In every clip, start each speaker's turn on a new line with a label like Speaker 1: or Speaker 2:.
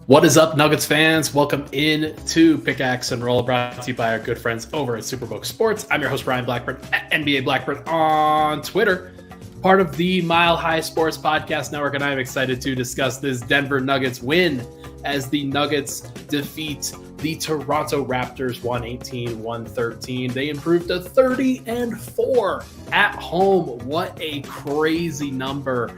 Speaker 1: What is up, Nuggets fans? Welcome in to Pickaxe and Roll, brought to you by our good friends over at Superbook Sports. I'm your host, Ryan Blackburn, at NBA Blackburn on Twitter, part of the Mile High Sports Podcast Network, and I'm excited to discuss this Denver Nuggets win as the Nuggets defeat the Toronto Raptors 118-113. They improved to 30-4 at home. What a crazy number.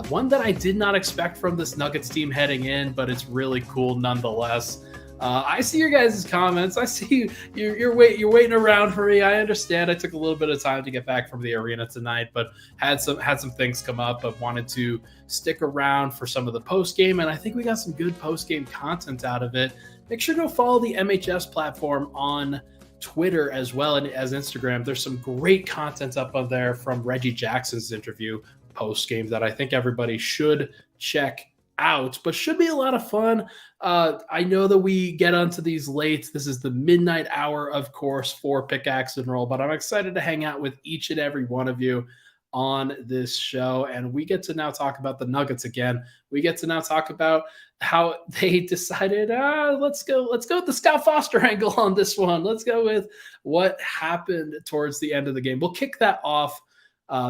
Speaker 1: One that I did not expect from this Nuggets team heading in, but it's really cool nonetheless. I see your guys' comments. I see you're waiting around for me. I understand. I took a little bit of time to get back from the arena tonight, but had some things come up. But wanted to stick around for some of the post game, and I think we got some good post game content out of it. Make sure to go follow the MHS platform on Twitter as well and as Instagram. There's some great content up on there from Reggie Jackson's interview post game that I think everybody should check out, but should be a lot of fun. I know that we get onto these late. This is the midnight hour, of course, for Pickaxe and Roll, but I'm excited to hang out with each and every one of you on this show, and we get to now talk about the Nuggets again. We get to now talk about how they decided, let's go with the Scott Foster angle on this one. Let's go with what happened towards the end of the game. We'll kick that off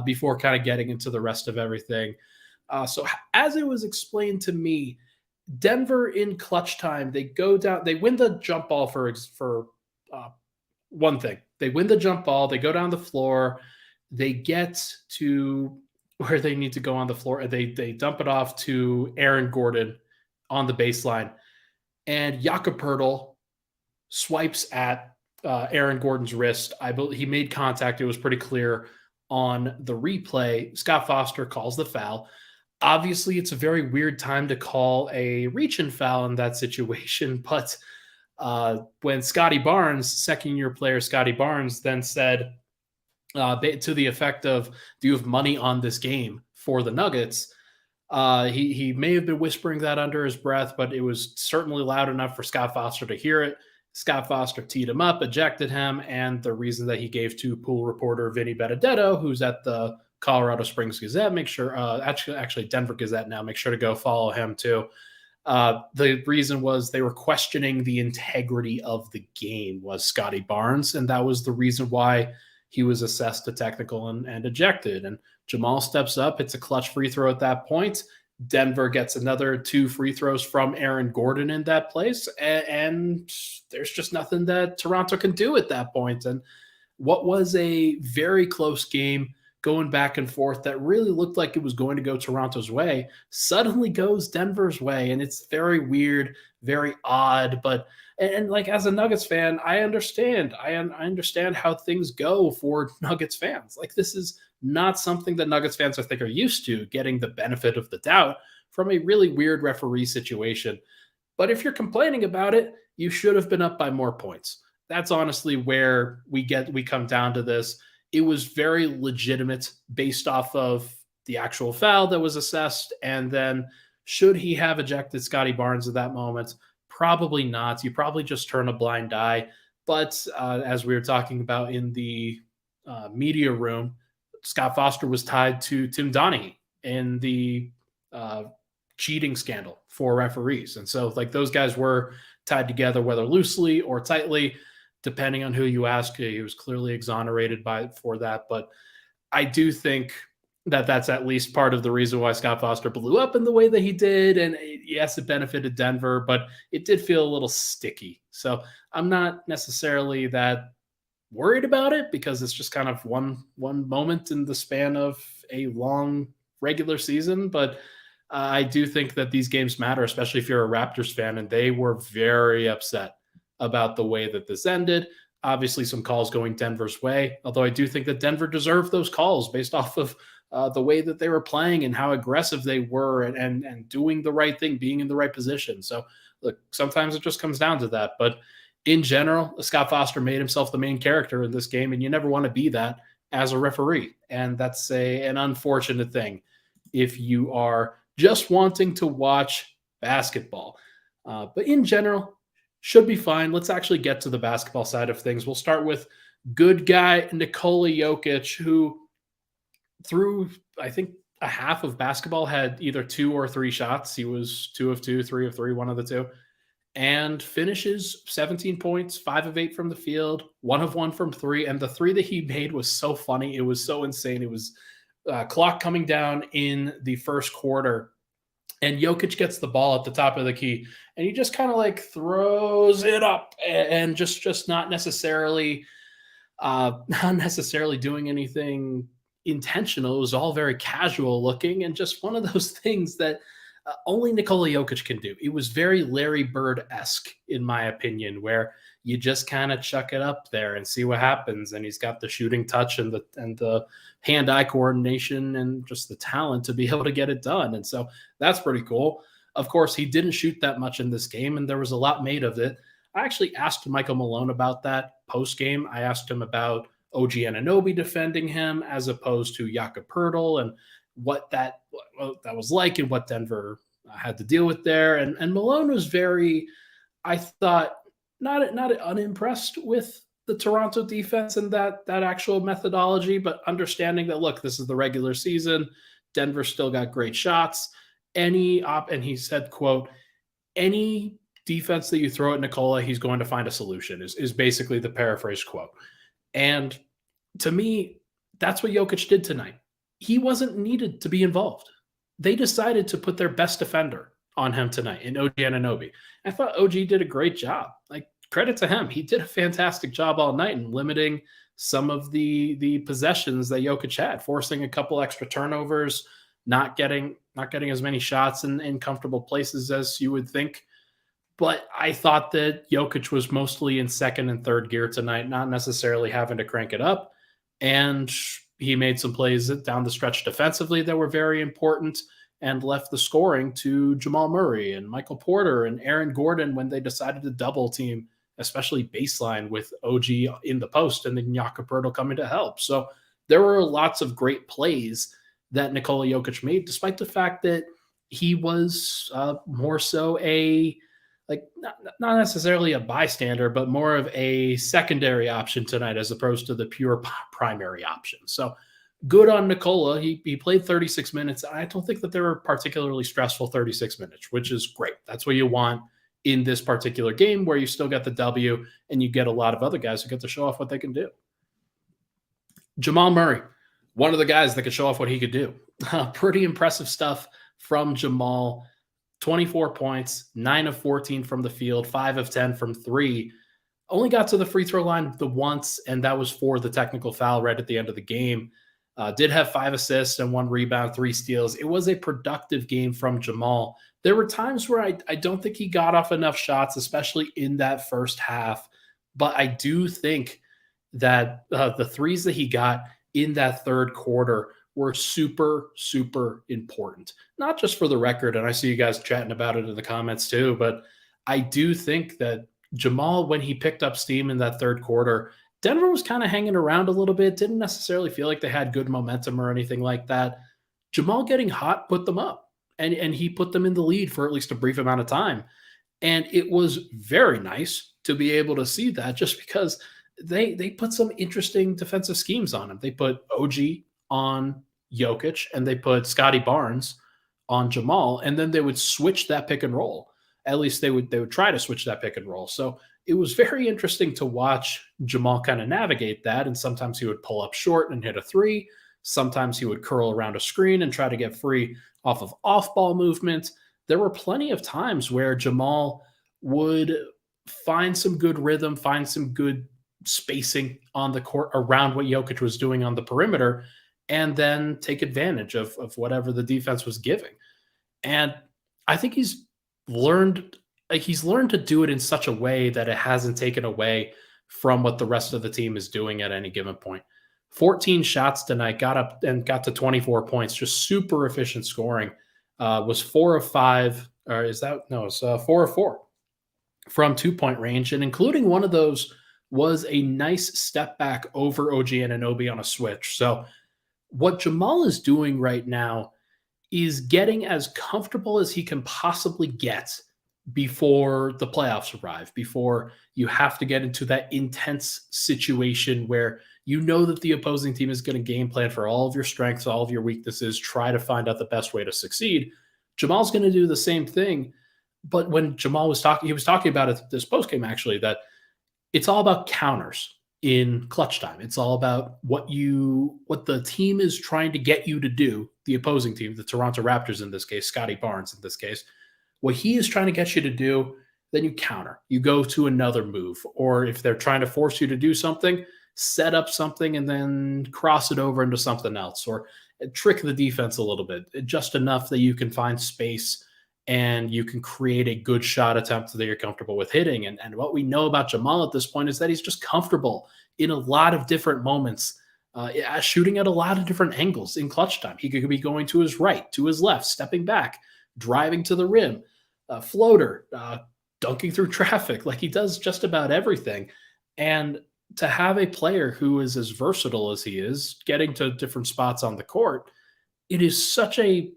Speaker 1: before kind of getting into the rest of everything. So as it was explained to me, Denver in clutch time, they go down, they win the jump ball for one thing. They win the jump ball, they go down the floor, they get to where they need to go on the floor, and they dump it off to Aaron Gordon on the baseline. And Jakob Poeltl swipes at Aaron Gordon's wrist. He made contact. It was pretty clear on the replay. Scott Foster calls the foul. Obviously, it's a very weird time to call a reach-in foul in that situation, but when Scottie Barnes, second-year player Scottie Barnes, then said to the effect of, do you have money on this game for the Nuggets? He may have been whispering that under his breath, but it was certainly loud enough for Scott Foster to hear it. Scott Foster teed him up, ejected him, and the reason that he gave to pool reporter Vinny Benedetto, who's at the Colorado Springs Gazette, make sure, actually Denver Gazette now, make sure to go follow him too. The reason was they were questioning the integrity of the game, was Scottie Barnes, and that was the reason why he was assessed a technical and ejected. And Jamal steps up. It's a clutch free throw at that point. Denver gets another 2 free throws from Aaron Gordon in that place. And there's just nothing that Toronto can do at that point. And what was a very close game going back and forth that really looked like it was going to go Toronto's way suddenly goes Denver's way. And it's very weird, very odd, but and like as a Nuggets fan, I understand. I understand how things go for Nuggets fans. Like this is not something that Nuggets fans I think are used to, getting the benefit of the doubt from a really weird referee situation. But if you're complaining about it, you should have been up by more points. That's honestly where we come down to this. It was very legitimate based off of the actual foul that was assessed. And then should he have ejected Scottie Barnes at that moment? Probably not. You probably just turn a blind eye. But as we were talking about in the media room, Scott Foster was tied to Tim Donaghy in the cheating scandal for referees. And so like those guys were tied together, whether loosely or tightly, depending on who you ask. He was clearly exonerated for that. But I do think that that's at least part of the reason why Scott Foster blew up in the way that he did. And yes, it benefited Denver, but it did feel a little sticky. So I'm not necessarily that worried about it because it's just kind of one moment in the span of a long regular season. But I do think that these games matter, especially if you're a Raptors fan, and they were very upset about the way that this ended. Obviously, some calls going Denver's way, although I do think that Denver deserved those calls based off of the way that they were playing and how aggressive they were and doing the right thing, being in the right position. So, look, sometimes it just comes down to that. But in general, Scott Foster made himself the main character in this game, and you never want to be that as a referee. And that's an unfortunate thing if you are just wanting to watch basketball. But in general, should be fine. Let's actually get to the basketball side of things. We'll start with good guy Nikola Jokić, who through, I think, a half of basketball had either 2 or 3 shots. He was 2 of 2, 3 of 3, one of the two, and finishes 17 points, 5 of 8 from the field, 1 of 1 from 3. And the 3 that he made was so funny. It was so insane. It was clock coming down in the first quarter, and Jokić gets the ball at the top of the key, and he just kind of like throws it up and just not necessarily doing anything intentional. It was all very casual looking, and just one of those things that only Nikola Jokić can do. It was very Larry Bird-esque, in my opinion, where you just kind of chuck it up there and see what happens. And he's got the shooting touch and the hand-eye coordination and just the talent to be able to get it done. And so that's pretty cool. Of course, he didn't shoot that much in this game, and there was a lot made of it. I actually asked Michael Malone about that post-game. I asked him about OG Anunoby defending him as opposed to Jakob Poeltl, and what that was like and what Denver had to deal with there. And Malone was very, I thought, not unimpressed with the Toronto defense and that actual methodology, but understanding that, look, this is the regular season. Denver still got great shots. And he said, quote, any defense that you throw at Nikola, he's going to find a solution, is basically the paraphrase quote. And to me, that's what Jokić did tonight. He wasn't needed to be involved. They decided to put their best defender on him tonight in OG Anunoby. I thought OG did a great job. Like, credit to him. He did a fantastic job all night in limiting some of the possessions that Jokić had, forcing a couple extra turnovers, not getting as many shots in comfortable places as you would think. But I thought that Jokić was mostly in second and third gear tonight, not necessarily having to crank it up. And he made some plays down the stretch defensively that were very important and left the scoring to Jamal Murray and Michael Porter and Aaron Gordon when they decided to double team, especially baseline with OG in the post and then Jakob Poeltl coming to help. So there were lots of great plays that Nikola Jokić made, despite the fact that he was more so not necessarily a bystander, but more of a secondary option tonight as opposed to the pure primary option. So good on Nikola. He played 36 minutes. I don't think that they were particularly stressful 36 minutes, which is great. That's what you want in this particular game, where you still get the W and you get a lot of other guys who get to show off what they can do. Jamal Murray, one of the guys that could show off what he could do. Pretty impressive stuff from Jamal. 24 points, 9 of 14 from the field, 5 of 10 from 3. Only got to the free throw line the once, and that was for the technical foul right at the end of the game. Did have 5 assists and 1 rebound, 3 steals. It was a productive game from Jamal. There were times where I don't think he got off enough shots, especially in that first half. But I do think that the threes that he got in that third quarter were super, super important. Not just for the record, and I see you guys chatting about it in the comments too, but I do think that Jamal, when he picked up steam in that third quarter, Denver was kind of hanging around a little bit, didn't necessarily feel like they had good momentum or anything like that. Jamal getting hot put them up, and he put them in the lead for at least a brief amount of time. And it was very nice to be able to see that, just because they put some interesting defensive schemes on him. They put OG on Jokić and they put Scottie Barnes on Jamal, and then they would switch that pick and roll. At least they would try to switch that pick and roll. So it was very interesting to watch Jamal kind of navigate that. And sometimes he would pull up short and hit a 3. Sometimes he would curl around a screen and try to get free off of off-ball movement. There were plenty of times where Jamal would find some good rhythm, find some good spacing on the court around what Jokić was doing on the perimeter, and then take advantage of whatever the defense was giving. And I think he's learned to do it in such a way that it hasn't taken away from what the rest of the team is doing at any given point. 14 shots tonight, got to 24 points, just super efficient scoring. Was 4 of 5, or is that, no, it's 4 of 4 from 2-point range. And including one of those was a nice step back over OG Anunoby on a switch. So what Jamal is doing right now is getting as comfortable as he can possibly get before the playoffs arrive, before you have to get into that intense situation where you know that the opposing team is going to game plan for all of your strengths, all of your weaknesses, try to find out the best way to succeed. Jamal's going to do the same thing. But when Jamal was talking, he was talking about it this postgame actually, that it's all about counters in clutch time. It's all about what the team is trying to get you to do, the opposing team, the Toronto Raptors in this case, Scottie Barnes in this case. What he is trying to get you to do, then you counter. You go to another move. Or if they're trying to force you to do something, set up something and then cross it over into something else, or trick the defense a little bit, just enough that you can find space and you can create a good shot attempt that you're comfortable with hitting. And what we know about Jamal at this point is that he's just comfortable in a lot of different moments, shooting at a lot of different angles in clutch time. He could be going to his right, to his left, stepping back, driving to the rim, floater, dunking through traffic. Like, he does just about everything. And to have a player who is as versatile as he is, getting to different spots on the court, it is such a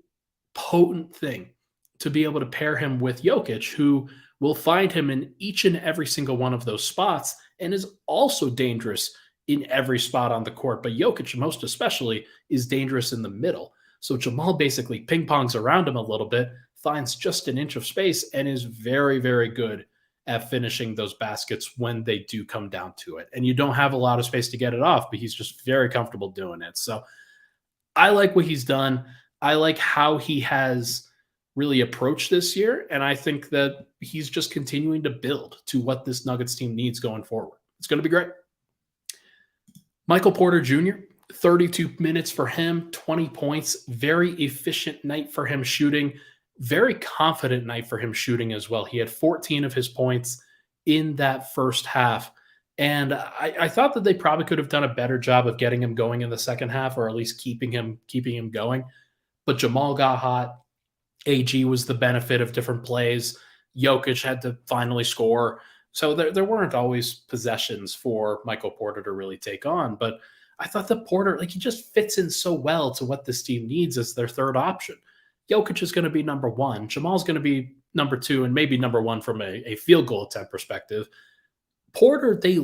Speaker 1: potent thing to be able to pair him with Jokić, who will find him in each and every single one of those spots and is also dangerous in every spot on the court. But Jokić, most especially, is dangerous in the middle. So Jamal basically ping-pongs around him a little bit, finds just an inch of space, and is very, very good at finishing those baskets when they do come down to it. And you don't have a lot of space to get it off, but he's just very comfortable doing it. So I like what he's done. I like how he has really approached this year. And I think that he's just continuing to build to what this Nuggets team needs going forward. It's going to be great. Michael Porter Jr., 32 minutes for him, 20 points, very efficient night for him shooting, very confident night for him shooting as well. He had 14 of his points in that first half. And I thought that they probably could have done a better job of getting him going in the second half, or at least keeping him going. But Jamal got hot. AG was the benefit of different plays. Jokić had to finally score. So there weren't always possessions for Michael Porter to really take on. But I thought that Porter, he just fits in so well to what this team needs as their third option. Jokić is going to be number one. Jamal's going to be number two, and maybe number one from a field goal attempt perspective. Porter, they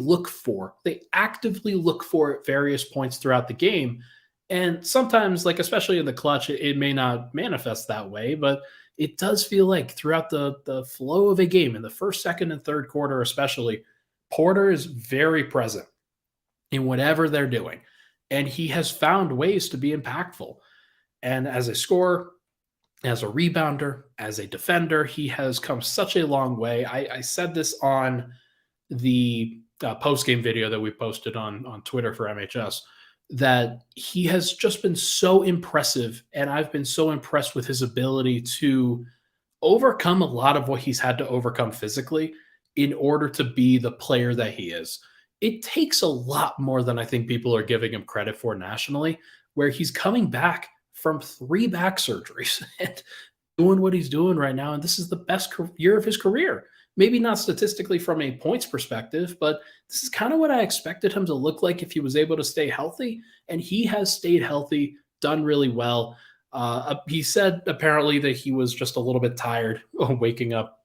Speaker 1: actively look for at various points throughout the game. And sometimes, especially in the clutch, it may not manifest that way, but it does feel like throughout the flow of a game, in the first, second, and third quarter especially, Porter is very present in whatever they're doing. And he has found ways to be impactful. And as a scorer, as a rebounder, as a defender, he has come such a long way. I said this on the post-game video that we posted on Twitter for MHS, that he has just been so impressive, and I've been so impressed with his ability to overcome a lot of what he's had to overcome physically in order to be the player that he is. It takes a lot more than I think people are giving him credit for nationally, where he's coming back from 3 back surgeries and doing what he's doing right now, and this is the best year of his career. Maybe not statistically from a points perspective, but this is kind of what I expected him to look like if he was able to stay healthy. And he has stayed healthy, done really well. He said apparently that he was just a little bit tired waking up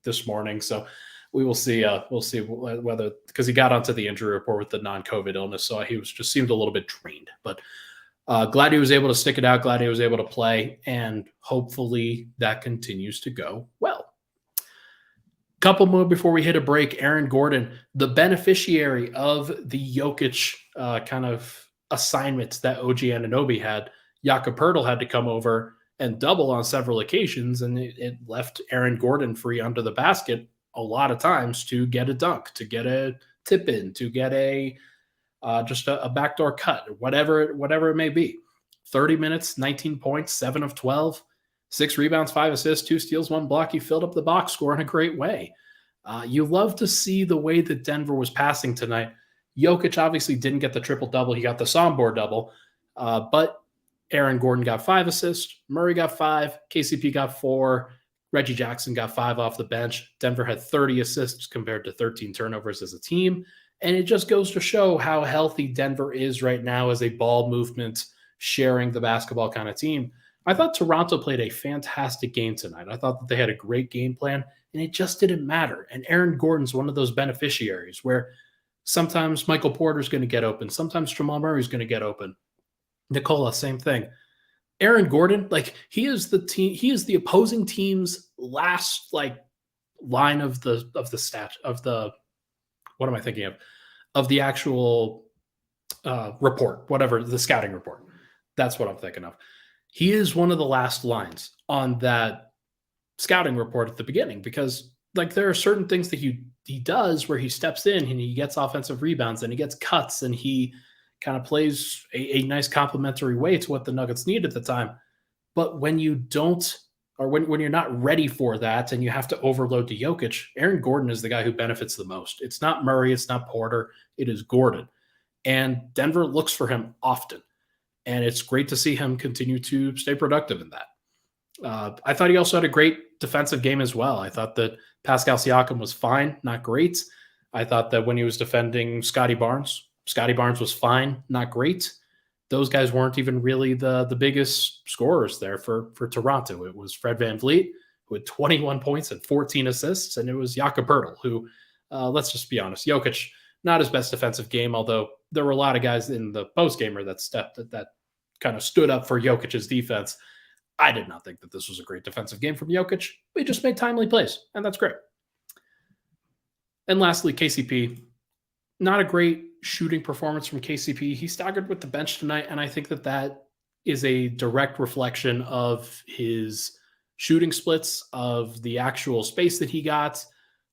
Speaker 1: this morning. So we will see. We'll see whether, because he got onto the injury report with the non-COVID illness, so he seemed a little bit drained. But glad he was able to stick it out. Glad he was able to play, and hopefully that continues to go well. Couple more before we hit a break. Aaron Gordon, the beneficiary of the Jokić kind of assignments that OG Anunoby had. Jakob Poeltl had to come over and double on several occasions, and it left Aaron Gordon free under the basket a lot of times to get a dunk, to get a tip in, to get just a backdoor cut, whatever it may be. 30 minutes, 19 points, 7 of 12. 6 rebounds, 5 assists, 2 steals, 1 block. He filled up the box score in a great way. You love to see the way that Denver was passing tonight. Jokić obviously didn't get the triple-double. He got the Sombor double. But Aaron Gordon got 5 assists. Murray got 5. KCP got 4. Reggie Jackson got 5 off the bench. Denver had 30 assists compared to 13 turnovers as a team. And it just goes to show how healthy Denver is right now as a ball movement, sharing the basketball kind of team. I thought Toronto played a fantastic game tonight. I thought that they had a great game plan, and it just didn't matter. And Aaron Gordon's one of those beneficiaries where sometimes Michael Porter's going to get open, sometimes Jamal Murray's going to get open. Nikola, same thing. Aaron Gordon, like he is the opposing team's last like line of the stat of the what am I thinking of the actual report, whatever the scouting report. That's what I'm thinking of. He is one of the last lines on that scouting report at the beginning because like there are certain things that he does where he steps in and he gets offensive rebounds and he gets cuts and he kind of plays a nice complementary way to what the Nuggets need at the time. But when you don't, or when you're not ready for that and you have to overload to Jokić, Aaron Gordon is the guy who benefits the most. It's not Murray, it's not Porter, it is Gordon. And Denver looks for him often. And it's great to see him continue to stay productive in that. I thought he also had a great defensive game as well. I thought that Pascal Siakam was fine, not great. I thought that when he was defending Scottie Barnes was fine, not great. Those guys weren't even really the biggest scorers there for Toronto. It was Fred VanVleet, who had 21 points and 14 assists, and it was Jakob Poeltl, who, let's just be honest, Jokić, not his best defensive game, although there were a lot of guys in the postgamer that kind of stood up for Jokic's defense. I did not think that this was a great defensive game from Jokić. We just made timely plays, and that's great. And lastly, KCP, not a great shooting performance from KCP. He staggered with the bench tonight, and I think that is a direct reflection of his shooting splits, of the actual space that he got,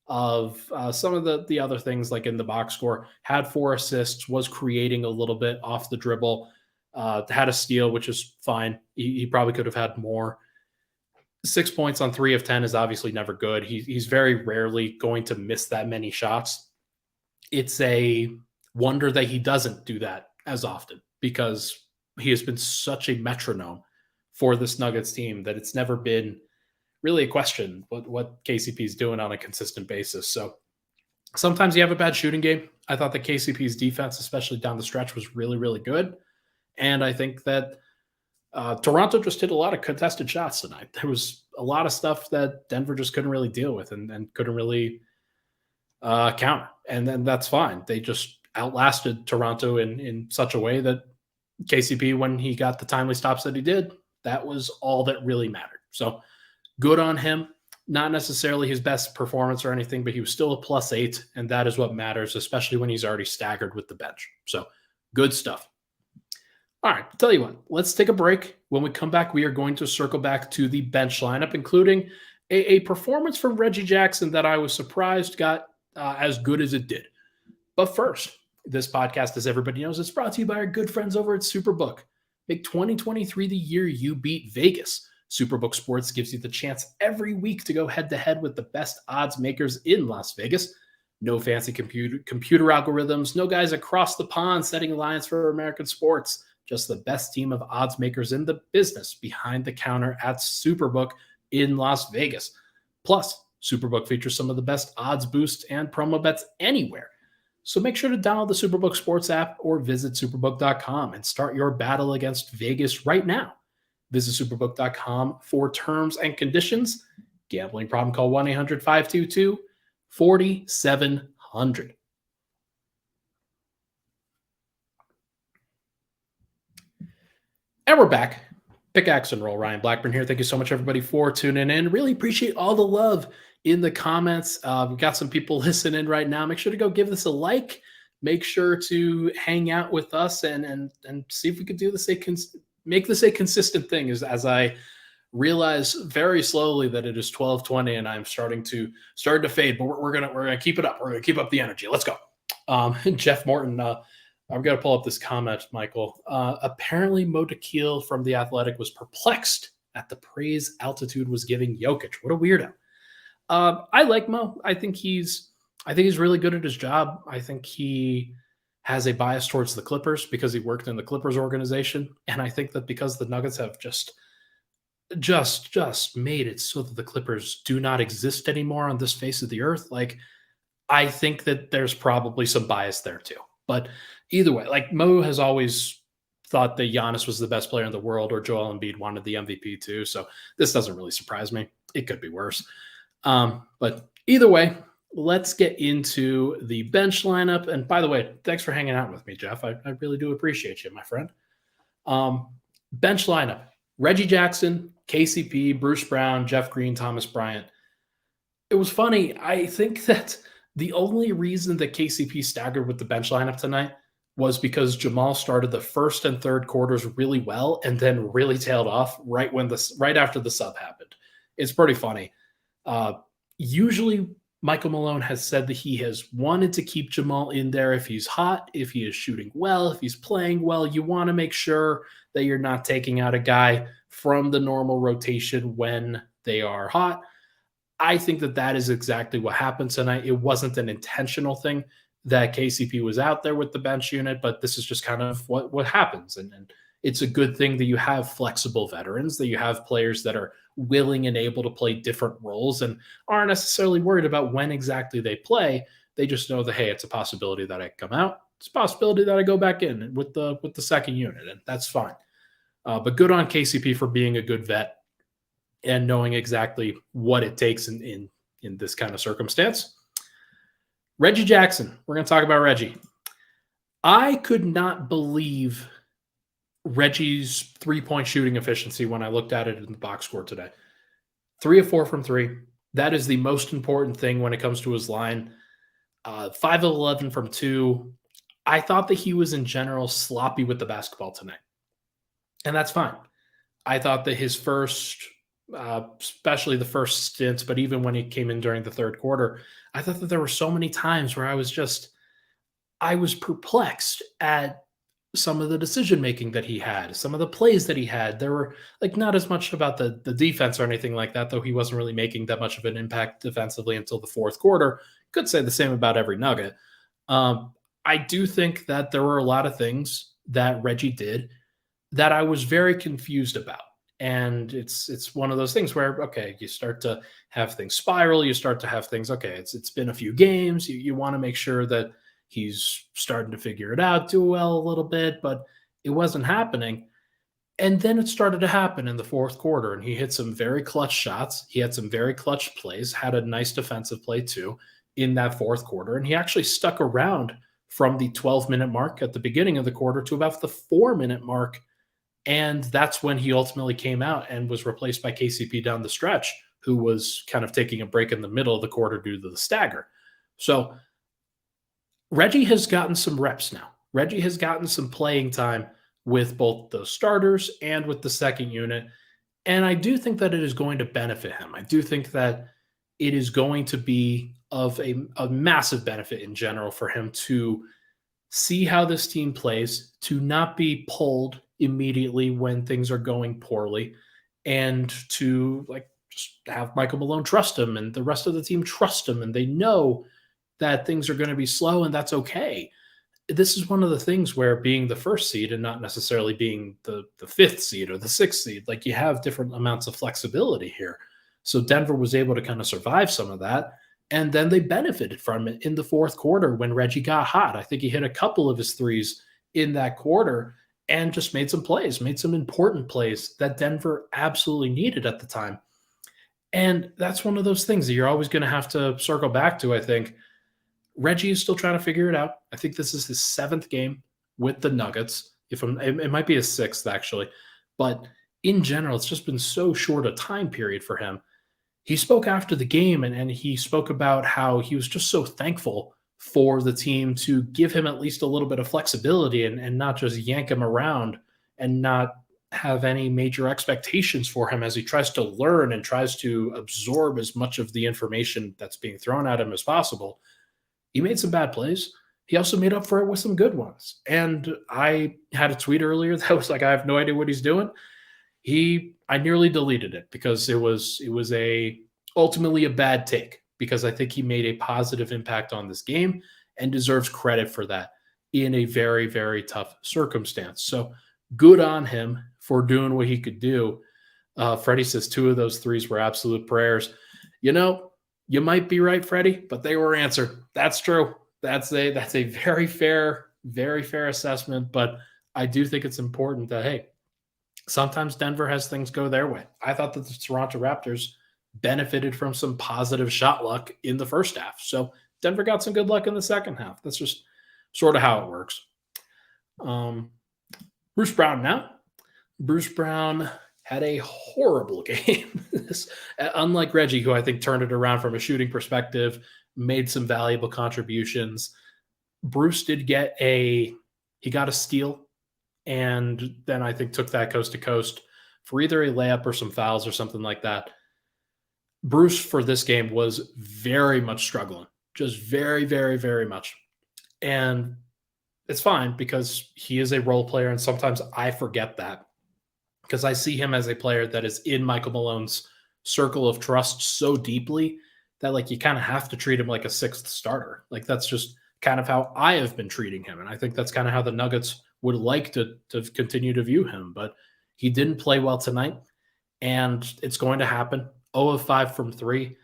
Speaker 1: of some of the other things like in the box score. Had 4 assists, was creating a little bit off the dribble, had a steal, which is fine. He probably could have had more. 6 points on 3 of 10 is obviously never good. He's very rarely going to miss that many shots. It's a wonder that he doesn't do that as often because he has been such a metronome for this Nuggets team that it's never been really a question what KCP is doing on a consistent basis. So sometimes you have a bad shooting game. I thought that KCP's defense, especially down the stretch, was really, really good. And I think that Toronto just hit a lot of contested shots tonight. There was a lot of stuff that Denver just couldn't really deal with and couldn't really counter. And then that's fine. They just outlasted Toronto in such a way that KCP, when he got the timely stops that he did, that was all that really mattered. So good on him. Not necessarily his best performance or anything, but he was still a +8, and that is what matters, especially when he's already staggered with the bench. So good stuff. All right, I'll tell you what, let's take a break. When we come back, we are going to circle back to the bench lineup, including a performance from Reggie Jackson that I was surprised got as good as it did. But first, this podcast, as everybody knows, is brought to you by our good friends over at Superbook. Make 2023 the year you beat Vegas. Superbook Sports gives you the chance every week to go head-to-head with the best odds makers in Las Vegas. No fancy computer algorithms, no guys across the pond setting lines for American sports. Just the best team of odds makers in the business behind the counter at Superbook in Las Vegas. Plus, Superbook features some of the best odds boosts and promo bets anywhere. So make sure to download the Superbook Sports app or visit superbook.com and start your battle against Vegas right now. Visit superbook.com for terms and conditions. Gambling problem, call 1-800-522-4700. And we're back. Pickaxe and roll. Ryan Blackburn here. Thank you so much, everybody, for tuning in. Really appreciate all the love in the comments. We've got some people listening right now. Make sure to go give this a like. Make sure to hang out with us and see if we could do this make this a consistent thing. As I realize very slowly that it is 12:20 and I'm starting to fade, but we're gonna keep it up. We're gonna keep up the energy. Let's go. Jeff Morton. I've got to pull up this comment, Michael. Apparently, Mo Dakhil from The Athletic was perplexed at the praise Altitude was giving Jokić. What a weirdo. I like Mo. I think he's really good at his job. I think he has a bias towards the Clippers because he worked in the Clippers organization. And I think that because the Nuggets have just made it so that the Clippers do not exist anymore on this face of the earth, like, I think that there's probably some bias there too. But either way, like, Mo has always thought that Giannis was the best player in the world or Joel Embiid wanted the MVP too. So this doesn't really surprise me. It could be worse. But either way, let's get into the bench lineup. And by the way, thanks for hanging out with me, Jeff. I really do appreciate you, my friend. Bench lineup: Reggie Jackson, KCP, Bruce Brown, Jeff Green, Thomas Bryant. It was funny. I think that the only reason that KCP staggered with the bench lineup tonight was because Jamal started the first and third quarters really well and then really tailed off right after the sub happened. It's pretty funny. Usually Michael Malone has said that he has wanted to keep Jamal in there if he's hot, if he is shooting well, if he's playing well. You want to make sure that you're not taking out a guy from the normal rotation when they are hot. I think that is exactly what happened tonight. It wasn't an intentional thing that KCP was out there with the bench unit, but this is just kind of what happens. And it's a good thing that you have flexible veterans, that you have players that are willing and able to play different roles and aren't necessarily worried about when exactly they play. They just know that, hey, it's a possibility that I come out. It's a possibility that I go back in with the second unit, and that's fine. But good on KCP for being a good vet and knowing exactly what it takes in this kind of circumstance. Reggie Jackson. We're going to talk about Reggie. I could not believe Reggie's three-point shooting efficiency when I looked at it in the box score today. 3 of 4 from 3. That is the most important thing when it comes to his line. 5 of 11 from 2. I thought that he was in general sloppy with the basketball tonight. And that's fine. I thought that his first, especially the first stint, but even when he came in during the third quarter, I thought that there were so many times where I was perplexed at some of the decision-making that he had, some of the plays that he had. There were not as much about the defense or anything like that, though he wasn't really making that much of an impact defensively until the fourth quarter. Could say the same about every Nugget. I do think that there were a lot of things that Reggie did that I was very confused about. And it's one of those things where, okay, you start to have things spiral. You start to have things, okay, it's been a few games. You want to make sure that he's starting to figure it out, do well a little bit, but it wasn't happening. And then it started to happen in the fourth quarter, and he hit some very clutch shots. He had some very clutch plays, had a nice defensive play too in that fourth quarter. And he actually stuck around from the 12-minute mark at the beginning of the quarter to about the 4-minute mark. And that's when he ultimately came out and was replaced by KCP down the stretch, who was kind of taking a break in the middle of the quarter due to the stagger. So Reggie has gotten some reps now. Reggie has gotten some playing time with both the starters and with the second unit. And I do think that it is going to benefit him. I do think that it is going to be of a massive benefit in general for him to see how this team plays, to not be pulled immediately when things are going poorly, and to just have Michael Malone trust him and the rest of the team trust him, and they know that things are going to be slow, and that's okay. This is one of the things where being the first seed and not necessarily being the fifth seed or the sixth seed, you have different amounts of flexibility here. So Denver was able to kind of survive some of that, and then they benefited from it in the fourth quarter when Reggie got hot. I think he hit a couple of his threes in that quarter and just made some plays, made some important plays that Denver absolutely needed at the time. And that's one of those things that you're always going to have to circle back to, I think. Reggie is still trying to figure it out. I think this is his 7th game with the Nuggets. It might be his 6th, actually. But in general, it's just been so short a time period for him. He spoke after the game, and he spoke about how he was just so thankful for the team to give him at least a little bit of flexibility and not just yank him around and not have any major expectations for him as he tries to learn and tries to absorb as much of the information that's being thrown at him as possible. He made some bad plays. He also made up for it with some good ones. And I had a tweet earlier that was I have no idea what he's doing. I nearly deleted it because it was ultimately a bad take, because I think he made a positive impact on this game and deserves credit for that in a very, very tough circumstance. So good on him for doing what he could do. Freddie says 2 of those threes were absolute prayers. You might be right, Freddie, but they were answered. That's true. That's a very fair assessment. But I do think it's important that, hey, sometimes Denver has things go their way. I thought that the Toronto Raptors benefited from some positive shot luck in the first half. So Denver got some good luck in the second half. That's just sort of how it works. Bruce Brown now. Bruce Brown had a horrible game. Unlike Reggie, who I think turned it around from a shooting perspective, made some valuable contributions. Bruce did get he got a steal, and then I think took that coast to coast for either a layup or some fouls or something like that. Bruce for this game was very much struggling, just very, very, very much. And it's fine because he is a role player, and sometimes I forget that because I see him as a player that is in Michael Malone's circle of trust so deeply that like you kind of have to treat him like a sixth starter. Like that's just kind of how I have been treating him. And I think that's kind of how the Nuggets would like to continue to view him. But he didn't play well tonight, and it's going to happen. 0 of 5 from 3.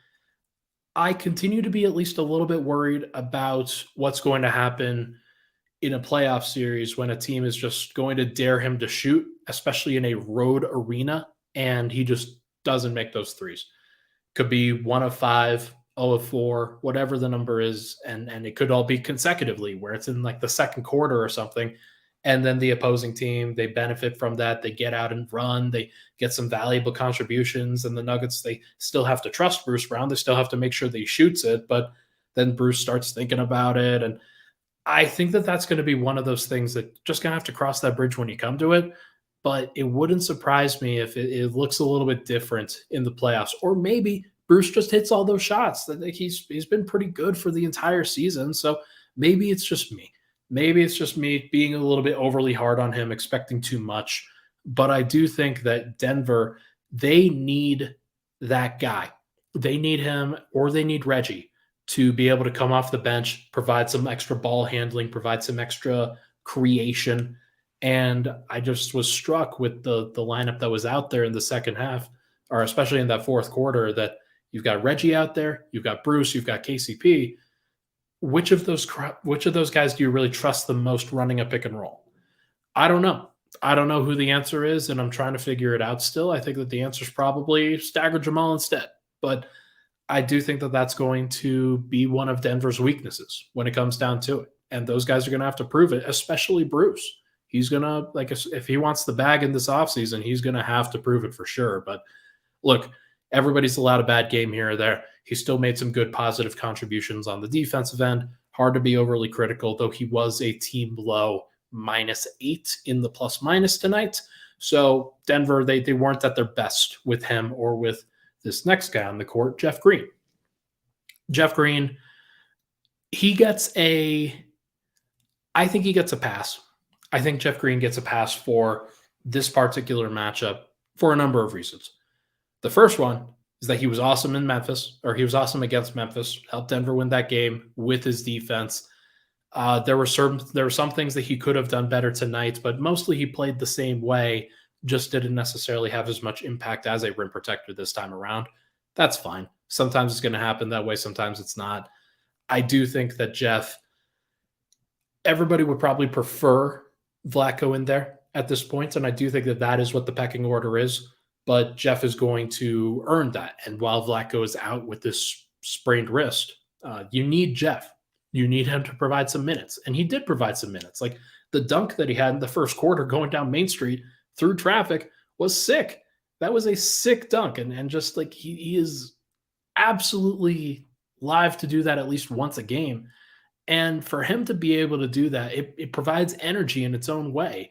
Speaker 1: I continue to be at least a little bit worried about what's going to happen in a playoff series when a team is just going to dare him to shoot, especially in a road arena, and he just doesn't make those threes. Could be 1 of 5, 0 of 4, whatever the number is, and it could all be consecutively where it's in like the second quarter or something, and then the opposing team, they benefit from that. They get out and run. They get some valuable contributions, and the Nuggets, they still have to trust Bruce Brown. They still have to make sure that he shoots it, but then Bruce starts thinking about it, and I think that that's going to be one of those things that just going to have to cross that bridge when you come to it. But it wouldn't surprise me if it looks a little bit different in the playoffs, or maybe Bruce just hits all those shots. That he's been pretty good for the entire season. So maybe it's just me. Maybe it's just me being a little bit overly hard on him, expecting too much. But I do think that Denver, they need that guy. They need him, or they need Reggie to be able to come off the bench, provide some extra ball handling, provide some extra creation. And I just was struck with the lineup that was out there in the second half, or especially in that fourth quarter, that you've got Reggie out there, you've got Bruce, you've got KCP. Which of those guys do you really trust the most running a pick and roll? I don't know. I don't know who the answer is, and I'm trying to figure it out still. I think that the answer is probably stagger Jamal instead. But I do think that that's going to be one of Denver's weaknesses when it comes down to it. And those guys are going to have to prove it, especially Bruce. He's going to, like, if he wants the bag in this offseason, he's going to have to prove it for sure. But look, everybody's allowed a bad game here or there. He still made some good positive contributions on the defensive end. Hard to be overly critical, though he was a team low -8 in the plus minus tonight. So Denver, they weren't at their best with him or with this next guy on the court, Jeff Green. Jeff Green, I think he gets a pass. I think Jeff Green gets a pass for this particular matchup for a number of reasons. The first one is that he was awesome in Memphis, or he was awesome against Memphis, helped Denver win that game with his defense. There were some things that he could have done better tonight, but mostly he played the same way, just didn't necessarily have as much impact as a rim protector this time around. That's fine. Sometimes it's going to happen that way. Sometimes it's not. I do think that Jeff, everybody would probably prefer Vlatko in there at this point, and I do think that that is what the pecking order is. But Jeff is going to earn that. And while Vlatko is out with this sprained wrist, you need Jeff. You need him to provide some minutes. And he did provide some minutes. Like the dunk that he had in the first quarter going down Main Street through traffic was sick. That was a sick dunk. And just like he is absolutely live to do that at least once a game. And for him to be able to do that, it provides energy in its own way.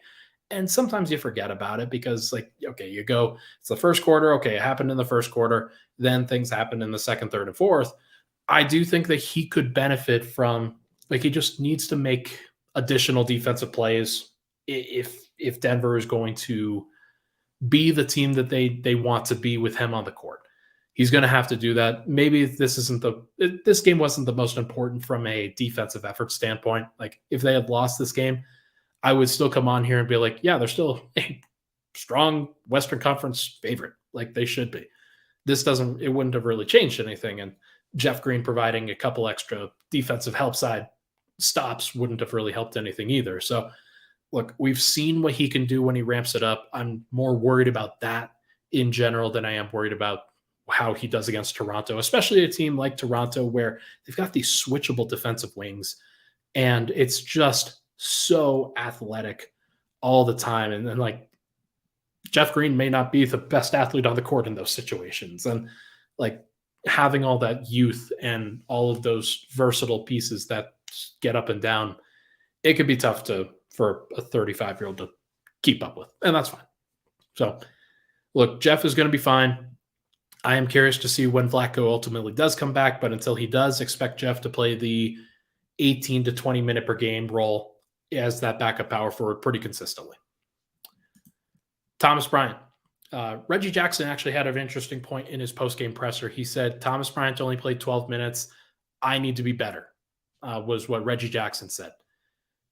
Speaker 1: And sometimes you forget about it because, like, okay, you go, it's the first quarter. Okay, it happened in the first quarter. Then things happen in the second, third, and fourth. I do think that he could benefit from, like, he just needs to make additional defensive plays if Denver is going to be the team that they want to be with him on the court. He's going to have to do that. Maybe this game wasn't the most important from a defensive effort standpoint. Like, if they had lost this game, I would still come on here and be like, yeah, they're still a strong Western Conference favorite. Like they should be. It wouldn't have really changed anything. And Jeff Green providing a couple extra defensive help side stops wouldn't have really helped anything either. So look, we've seen what he can do when he ramps it up. I'm more worried about that in general than I am worried about how he does against Toronto, especially a team like Toronto where they've got these switchable defensive wings and it's just so athletic all the time. And then like Jeff Green may not be the best athlete on the court in those situations. And like having all that youth and all of those versatile pieces that get up and down, it could be tough for a 35-year-old to keep up with. And that's fine. So look, Jeff is going to be fine. I am curious to see when Vlatko ultimately does come back, but until he does, expect Jeff to play the 18 to 20 minute per game role as that backup power forward pretty consistently. Thomas Bryant. Reggie Jackson actually had an interesting point in his post-game presser. He said, Thomas Bryant only played 12 minutes. I need to be better, was what Reggie Jackson said.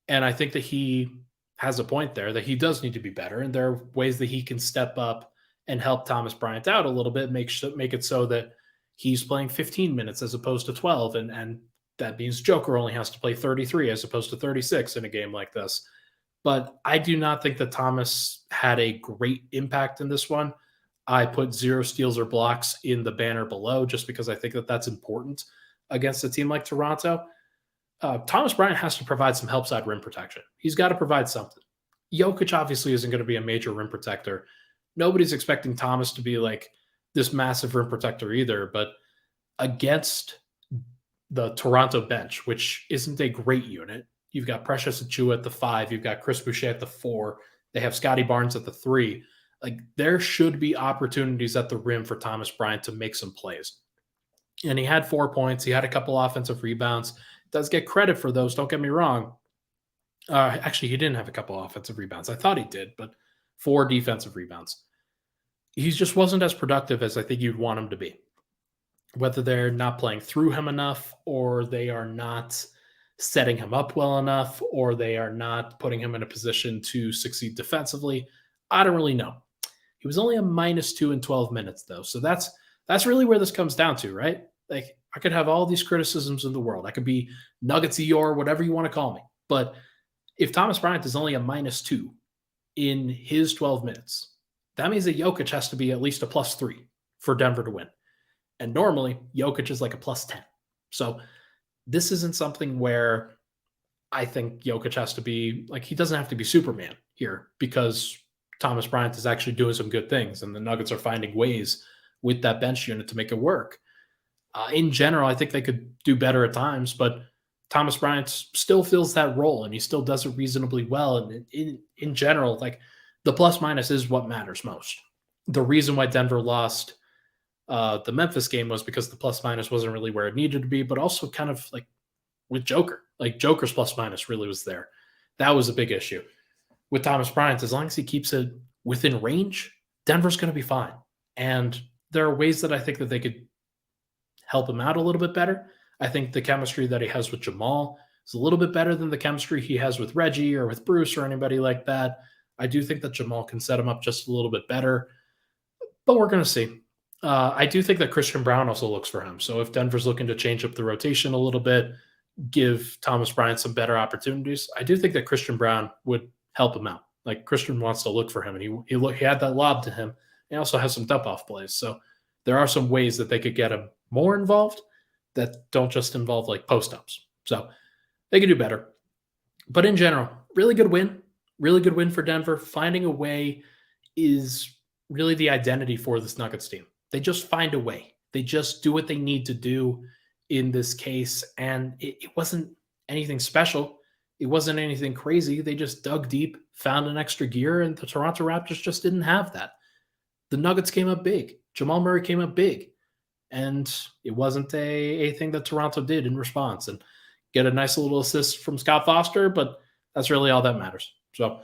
Speaker 1: And I think that he has a point there, that he does need to be better. And there are ways that he can step up and help Thomas Bryant out a little bit, make it so that he's playing 15 minutes as opposed to 12. And that means Joker only has to play 33 as opposed to 36 in a game like this. But I do not think that Thomas had a great impact in this one. I put 0 steals or blocks in the banner below just because I think that that's important against a team like Toronto. Thomas Bryant has to provide some help side rim protection. He's got to provide something. Jokić obviously isn't going to be a major rim protector. Nobody's expecting Thomas to be like this massive rim protector either, but against the Toronto bench, which isn't a great unit, you've got Precious Achiuwa at the 5, you've got Chris Boucher at the 4, they have Scottie Barnes at the 3. Like there should be opportunities at the rim for Thomas Bryant to make some plays. And he had 4 points. He had a couple offensive rebounds. Does get credit for those, don't get me wrong. Actually, he didn't have a couple offensive rebounds. I thought he did, but 4 defensive rebounds. He just wasn't as productive as I think you'd want him to be. Whether they're not playing through him enough, or they are not setting him up well enough, or they are not putting him in a position to succeed defensively, I don't really know. He was only a -2 in 12 minutes, though. So that's really where this comes down to, right? Like, I could have all these criticisms in the world. I could be Nuggets Eeyore, whatever you want to call me. But if Thomas Bryant is only a -2 in his 12 minutes, that means that Jokić has to be at least a +3 for Denver to win. And normally, Jokić is like a +10. So this isn't something where I think Jokić has to be, like, he doesn't have to be Superman here because Thomas Bryant is actually doing some good things and the Nuggets are finding ways with that bench unit to make it work. In general, I think they could do better at times, but Thomas Bryant still fills that role and he still does it reasonably well. And in general, like the plus minus is what matters most. The reason why Denver lost the Memphis game was because the plus minus wasn't really where it needed to be, but also kind of like with Joker, like Joker's plus minus really was there. That was a big issue. With Thomas Bryant, as long as he keeps it within range, Denver's going to be fine. And there are ways that I think that they could help him out a little bit better. I think the chemistry that he has with Jamal is a little bit better than the chemistry he has with Reggie or with Bruce or anybody like that. I do think that Jamal can set him up just a little bit better, but we're going to see. I do think that Christian Brown also looks for him. So if Denver's looking to change up the rotation a little bit, give Thomas Bryant some better opportunities, I do think that Christian Brown would help him out. Like Christian wants to look for him, and he had that lob to him. He also has some dump-off plays. So there are some ways that they could get him more involved that don't just involve like post-ups. So they could do better. But in general, really good win. Really good win for Denver. Finding a way is really the identity for this Nuggets team. They just find a way. They just do what they need to do in this case. And it wasn't anything special. It wasn't anything crazy. They just dug deep, found an extra gear, and the Toronto Raptors just didn't have that. The Nuggets came up big. Jamal Murray came up big. And it wasn't a thing that Toronto did in response. And get a nice little assist from Scott Foster, but that's really all that matters. So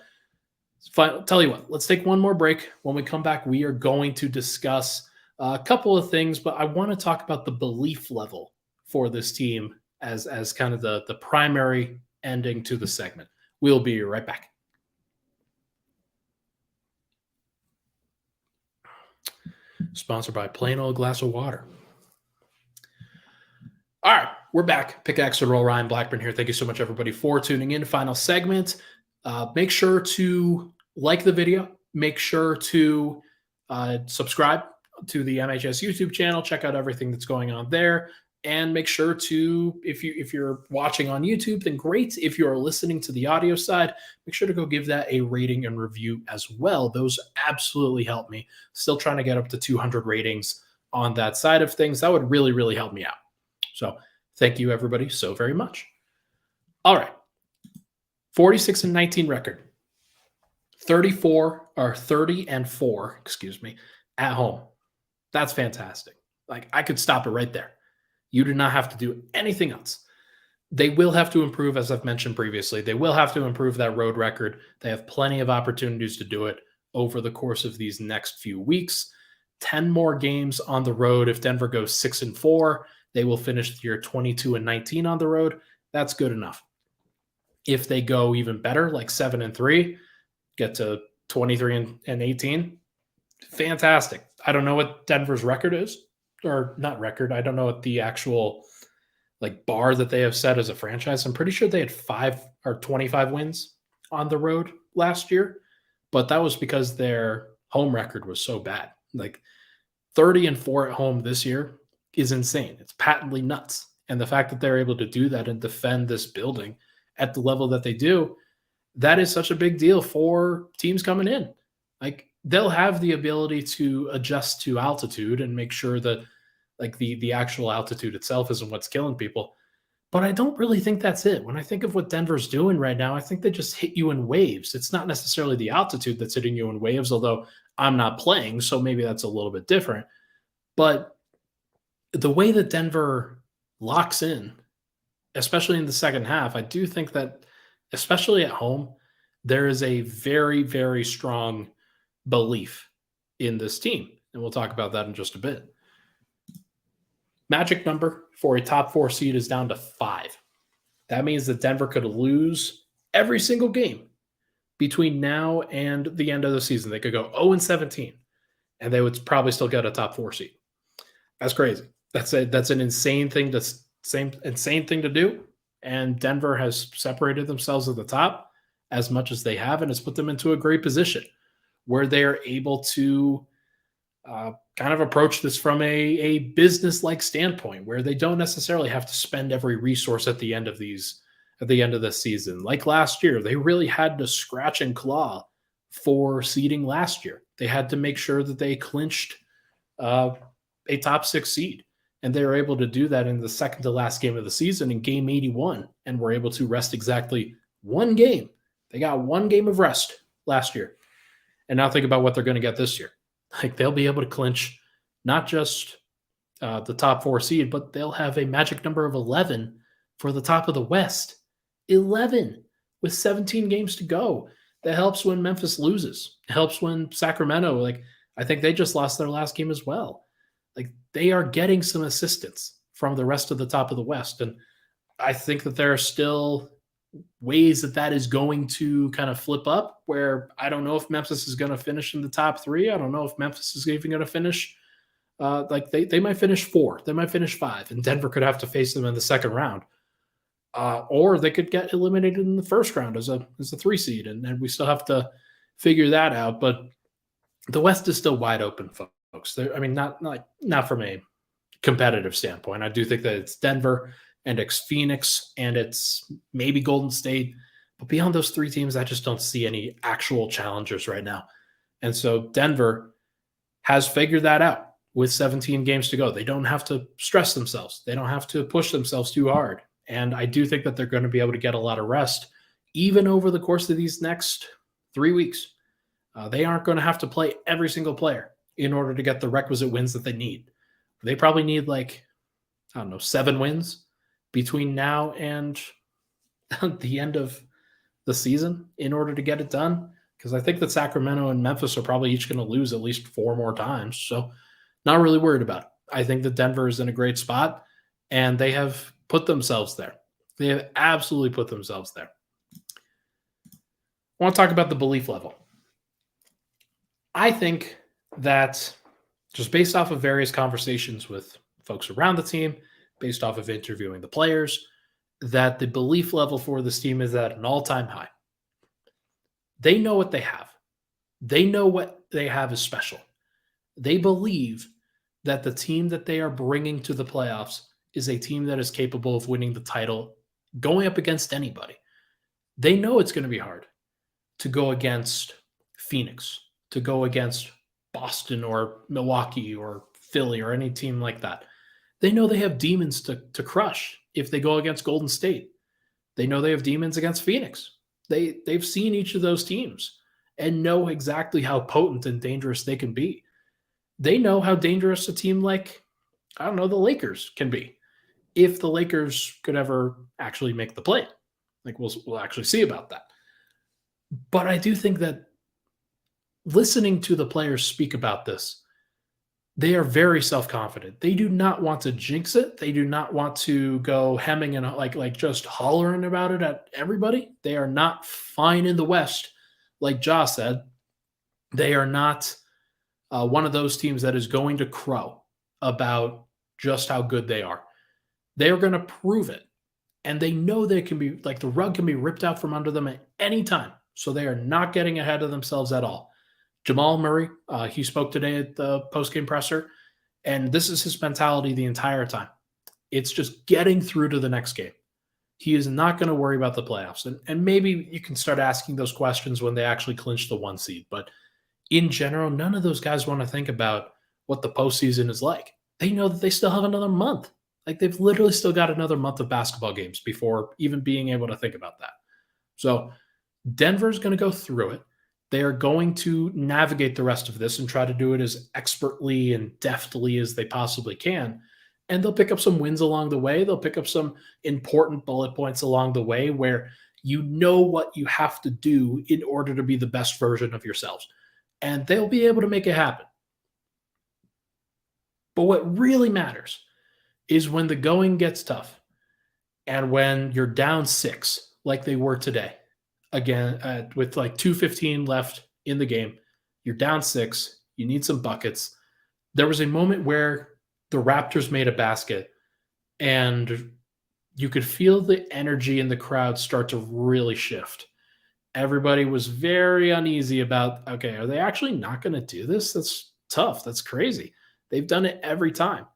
Speaker 1: fine. Tell you what, let's take one more break. When we come back, we are going to discuss a couple of things, but I want to talk about the belief level for this team as kind of the primary ending to the segment. We'll be right back. Sponsored by Plain Old Glass of Water. All right, we're back. Pickaxe and Roll, Ryan Blackburn here. Thank you so much, everybody, for tuning in. Final segment. Make sure to like the video. Make sure to subscribe to the MHS YouTube channel. Check out everything that's going on there. And make sure to, if you're watching on YouTube, then great. If you are listening to the audio side, make sure to go give that a rating and review as well. Those absolutely help me. Still trying to get up to 200 ratings on that side of things. That would really, really help me out. So thank you, everybody, so very much. All right. 46-19 record. 30-4, at home. That's fantastic. Like, I could stop it right there. You do not have to do anything else. They will have to improve, as I've mentioned previously. They will have to improve that road record. They have plenty of opportunities to do it over the course of these next few weeks. 10 more games on the road. If Denver goes 6-4, they will finish the year 22-19 on the road. That's good enough. If they go even better, like 7-3, get to 23-18, fantastic. I don't know what Denver's record is, or not record. I don't know what the actual bar that they have set as a franchise. I'm pretty sure they had 5 or 25 wins on the road last year, but that was because their home record was so bad. 30-4 at home this year is insane. It's patently nuts. And the fact that they're able to do that and defend this building at the level that they do, that is such a big deal for teams coming in. They'll have the ability to adjust to altitude and make sure that the actual altitude itself isn't what's killing people. But I don't really think that's it. When I think of what Denver's doing right now, I think they just hit you in waves. It's not necessarily the altitude that's hitting you in waves, although I'm not playing, so maybe that's a little bit different. But the way that Denver locks in, especially in the second half, I do think that, especially at home, there is a very, very strong belief in this team. And we'll talk about that in just a bit. Magic number for a top 4 seed is down to 5. That means that Denver could lose every single game between now and the end of the season. They could go 0-17, and they would probably still get a top 4 seed. That's crazy. That's an insane thing to do. And Denver has separated themselves at the top as much as they have, and has put them into a great position where they are able to kind of approach this from a business-like standpoint, where they don't necessarily have to spend every resource at the end of this season. Like last year, they really had to scratch and claw for seeding last year. They had to make sure that they clinched a top 6 seed. And they were able to do that in the second to last game of the season in game 81, and were able to rest exactly 1 game. They got 1 game of rest last year. And now think about what they're going to get this year. They'll be able to clinch not just the top 4 seed, but they'll have a magic number of 11 for the top of the West. 11 with 17 games to go. That helps when Memphis loses. It helps when Sacramento, I think they just lost their last game as well. They are getting some assistance from the rest of the top of the West. And I think that there are still ways that is going to kind of flip up, where I don't know if Memphis is going to finish in the top 3. I don't know if Memphis is even going to finish. They might finish 4. They might finish 5. And Denver could have to face them in the second round. Or they could get eliminated in the first round as a 3 seed. And we still have to figure that out. But the West is still wide open, folks. Not from a competitive standpoint. I do think that it's Denver and it's Phoenix and it's maybe Golden State. But beyond those 3 teams, I just don't see any actual challengers right now. And so Denver has figured that out with 17 games to go. They don't have to stress themselves. They don't have to push themselves too hard. And I do think that they're going to be able to get a lot of rest, even over the course of these next 3 weeks. They aren't going to have to play every single player in order to get the requisite wins that they need. They probably need 7 wins between now and the end of the season in order to get it done. Because I think that Sacramento and Memphis are probably each going to lose at least 4 more times. So not really worried about it. I think that Denver is in a great spot, and they have put themselves there. They have absolutely put themselves there. I want to talk about the belief level. I think that just based off of various conversations with folks around the team, based off of interviewing the players, that the belief level for this team is at an all-time high. They know what they have. They know what they have is special. They believe that the team that they are bringing to the playoffs is a team that is capable of winning the title going up against anybody. They know it's going to be hard to go against Phoenix, to go against Boston or Milwaukee or Philly or any team like that. They know they have demons to crush if they go against Golden State. They know they have demons against Phoenix. They've seen each of those teams and know exactly how potent and dangerous they can be. They know how dangerous a team like, I don't know, the Lakers can be if the Lakers could ever actually make the play. Like we'll actually see about that. But I do think that listening to the players speak about this, they are very self-confident. They do not want to jinx it. They do not want to go hemming and like just hollering about it at everybody. They are not fine in the West, like Ja said. They are not one of those teams that is going to crow about just how good they are. They are going to prove it. And they know they can be, like, the rug can be ripped out from under them at any time. So they are not getting ahead of themselves at all. Jamal Murray, he spoke today at the postgame presser, and this is his mentality the entire time. It's just getting through to the next game. He is not going to worry about the playoffs. And maybe you can start asking those questions when they actually clinch the 1 seed. But in general, none of those guys want to think about what the postseason is like. They know that they still have another month. Like, they've literally still got another month of basketball games before even being able to think about that. So Denver's going to go through it. They are going to navigate the rest of this and try to do it as expertly and deftly as they possibly can. And they'll pick up some wins along the way. They'll pick up some important bullet points along the way where you know what you have to do in order to be the best version of yourselves. And they'll be able to make it happen. But what really matters is when the going gets tough and when you're down 6, like they were today, again, with like 2:15 left in the game, you're down 6, you need some buckets. There was a moment where the Raptors made a basket and you could feel the energy in the crowd start to really shift. Everybody was very uneasy about, okay, are they actually not going to do this? That's tough. That's crazy. They've done it every time.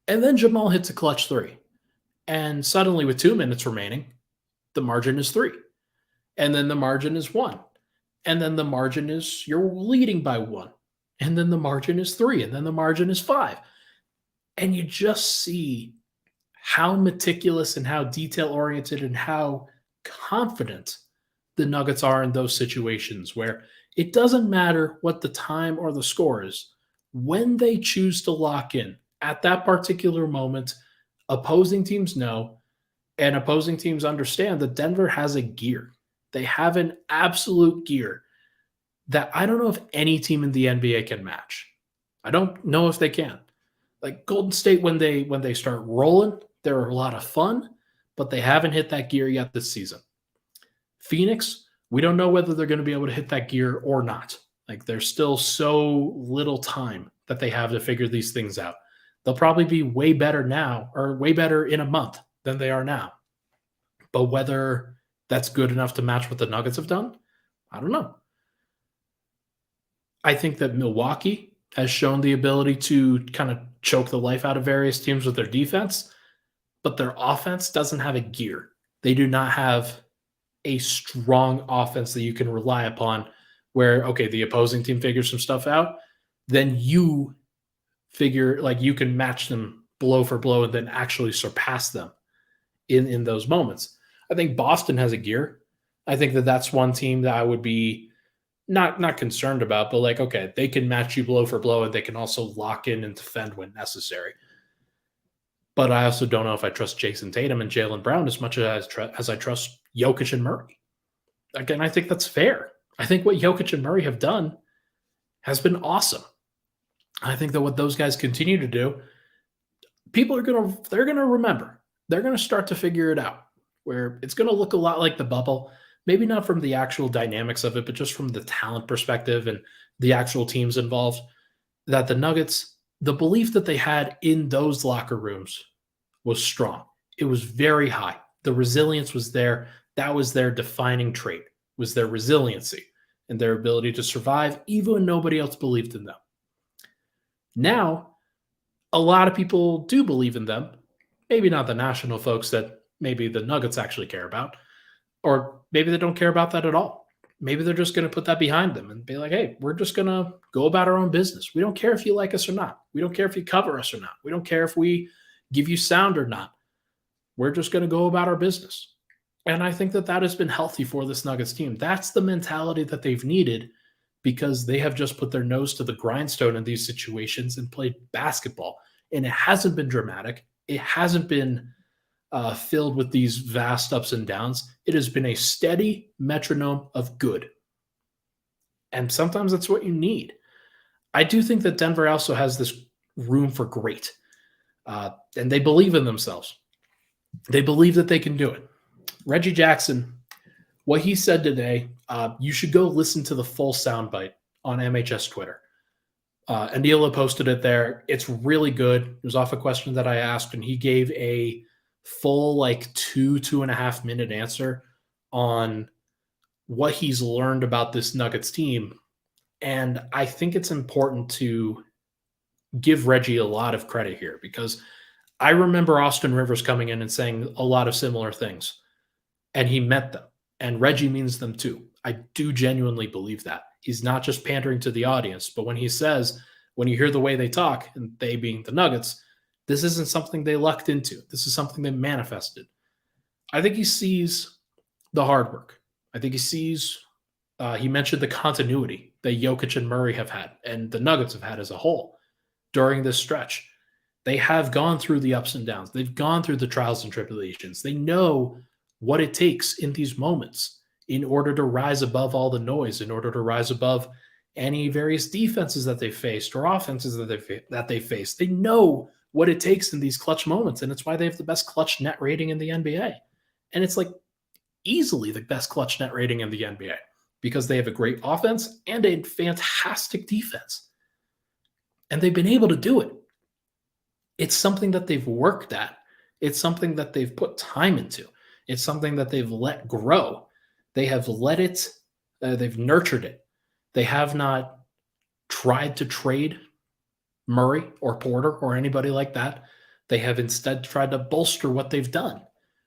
Speaker 1: And then Jamal hits a clutch 3. And suddenly, with 2 minutes remaining, the margin is 3. And then the margin is 1. And then the margin is you're leading by 1. And then the margin is 3. And then the margin is 5. And you just see how meticulous and how detail-oriented and how confident the Nuggets are in those situations where it doesn't matter what the time or the score is. When they choose to lock in at that particular moment, opposing teams know, and opposing teams understand that Denver has a gear. They have an absolute gear that I don't know if any team in the NBA can match. I don't know if they can. Like Golden State, when they start rolling, they're a lot of fun, but they haven't hit that gear yet this season. Phoenix, we don't know whether they're going to be able to hit that gear or not. Like, there's still so little time that they have to figure these things out. They'll probably be way better now, or way better in a month than they are now. But whether that's good enough to match what the Nuggets have done, I don't know. I think that Milwaukee has shown the ability to kind of choke the life out of various teams with their defense, but their offense doesn't have a gear. They do not have a strong offense that you can rely upon where, okay, the opposing team figures some stuff out, then you figure, like, you can match them blow for blow and then actually surpass them in those moments. I think Boston has a gear. I think that that's one team that I would be not concerned about, but like, okay, they can match you blow for blow and they can also lock in and defend when necessary. But I also don't know if I trust Jason Tatum and Jaylen Brown as much as I trust Jokić and Murray. Again, I think that's fair. I think what Jokić and Murray have done has been awesome. I think that what those guys continue to do, people they're gonna remember. They're gonna start to figure it out, where it's gonna look a lot like the bubble. Maybe not from the actual dynamics of it, but just from the talent perspective and the actual teams involved, that the Nuggets, the belief that they had in those locker rooms was strong. It was very high. The resilience was there. That was their defining trait. was their resiliency and their ability to survive even when nobody else believed in them. Now, a lot of people do believe in them. Maybe not the national folks that maybe the Nuggets actually care about, or maybe they don't care about that at all. Maybe they're just going to put that behind them and be like, hey, we're just going to go about our own business. We don't care if you like us or not. We don't care if you cover us or not. We don't care if we give you sound or not. We're just going to go about our business. And I think that that has been healthy for this Nuggets team. That's the mentality that they've needed because they have just put their nose to the grindstone in these situations and played basketball. And it hasn't been dramatic. It hasn't been filled with these vast ups and downs. It has been a steady metronome of good. And sometimes that's what you need. I do think that Denver also has this room for great. And they believe in themselves. They believe that they can do it. Reggie Jackson, what he said today, you should go listen to the full soundbite on MHS Twitter. Anila posted it there. It's really good. It was off a question that I asked, and he gave a full 2.5 minute answer on what he's learned about this Nuggets team. And I think it's important to give Reggie a lot of credit here because I remember Austin Rivers coming in and saying a lot of similar things, and he meant them. And Reggie means them too. I do genuinely believe that. He's not just pandering to the audience, but when he says, when you hear the way they talk, and they being the Nuggets, this isn't something they lucked into. This is something they manifested. I think he sees the hard work. I think he sees, he mentioned the continuity that Jokić and Murray have had and the Nuggets have had as a whole during this stretch. They have gone through the ups and downs. They've gone through the trials and tribulations. They know what it takes in these moments in order to rise above all the noise, in order to rise above any various defenses that they faced or offenses that they faced. They know what it takes in these clutch moments, and it's why they have the best clutch net rating in the NBA. And it's easily the best clutch net rating in the NBA because they have a great offense and a fantastic defense. And they've been able to do it. It's something that they've worked at. It's something that they've put time into. It's something that they've let grow. They have let it, they've nurtured it. They have not tried to trade Murray or Porter or anybody like that. They have instead tried to bolster what they've done.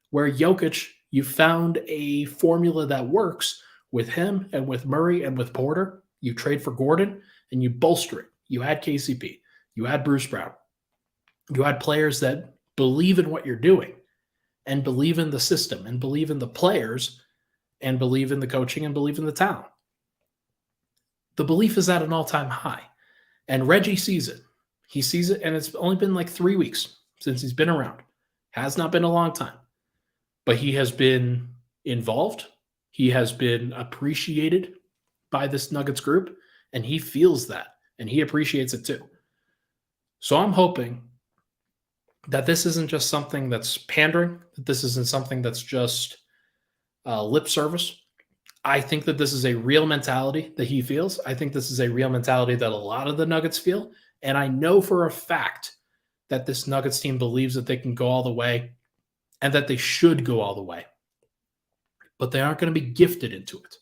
Speaker 1: Where Jokić, you found a formula that works with him and with Murray and with Porter. You trade for Gordon and you bolster it. You add KCP. You add Bruce Brown. You add players that believe in what you're doing and believe in the system and believe in the players and believe in the coaching and believe in the talent. The belief is at an all-time high. And Reggie sees it. He sees it, and it's only been 3 weeks since he's been around. Has not been a long time. But he has been involved. He has been appreciated by this Nuggets group, and he feels that, and he appreciates it too. So I'm hoping that this isn't just something that's pandering, that this isn't something that's just lip service. I think that this is a real mentality that he feels. I think this is a real mentality that a lot of the Nuggets feel. And I know for a fact that this Nuggets team believes that they can go all the way and that they should go all the way. But they aren't going to be gifted into it.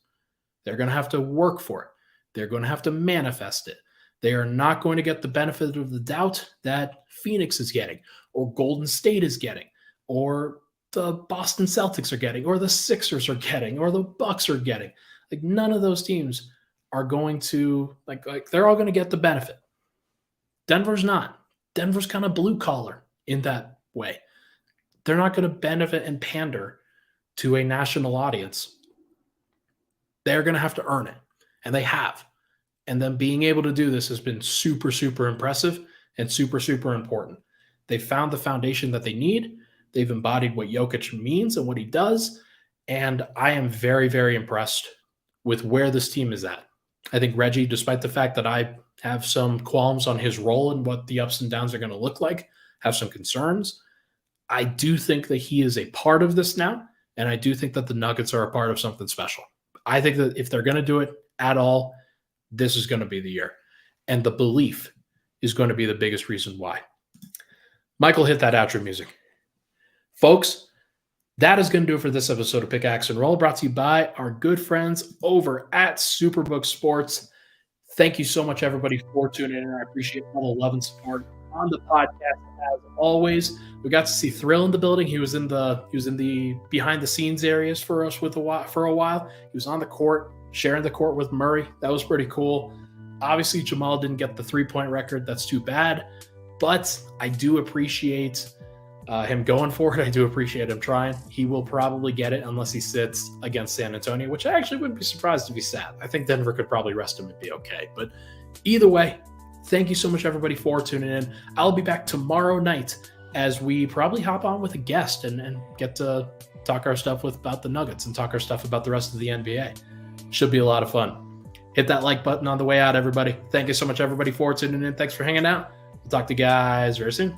Speaker 1: They're going to have to work for it. They're going to have to manifest it. They are not going to get the benefit of the doubt that Phoenix is getting, or Golden State is getting, or the Boston Celtics are getting, or the Sixers are getting, or the Bucks are getting. None of those teams are going to, they're all going to get the benefit. Denver's not. Denver's kind of blue collar in that way. They're not going to benefit and pander to a national audience. They're going to have to earn it, and they have. And them being able to do this has been super, super impressive and super, super important. They found the foundation that they need. They've embodied what Jokić means and what he does. And I am very, very impressed with where this team is at. I think Reggie, despite the fact that I have some qualms on his role and what the ups and downs are going to look like, have some concerns, I do think that he is a part of this now. And I do think that the Nuggets are a part of something special. I think that if they're going to do it at all, this is going to be the year. And the belief is going to be the biggest reason why. Michael, hit that outro music. Folks, That is going to do it for this episode of Pickaxe and Roll, brought to you by our good friends over at Superbook Sports. Thank you so much, everybody, for tuning in. I appreciate all the love and support on the podcast. As always, we got to see Thrill in the building. He was in the behind the scenes areas for us for a while. He was on the court, sharing the court with Murray. That was pretty cool. Obviously, Jamal didn't get the 3-point record. That's too bad. But I do appreciate him going for it. I do appreciate him trying. He will probably get it unless he sits against San Antonio, which I actually wouldn't be surprised if he sat. I think Denver could probably rest him and be okay. But either way, thank you so much, everybody, for tuning in. I'll be back tomorrow night as we probably hop on with a guest and get to talk our stuff about the Nuggets and talk our stuff about the rest of the NBA. Should be a lot of fun. Hit that like button on the way out, everybody. Thank you so much, everybody, for tuning in. Thanks for hanging out. We'll talk to you guys very soon.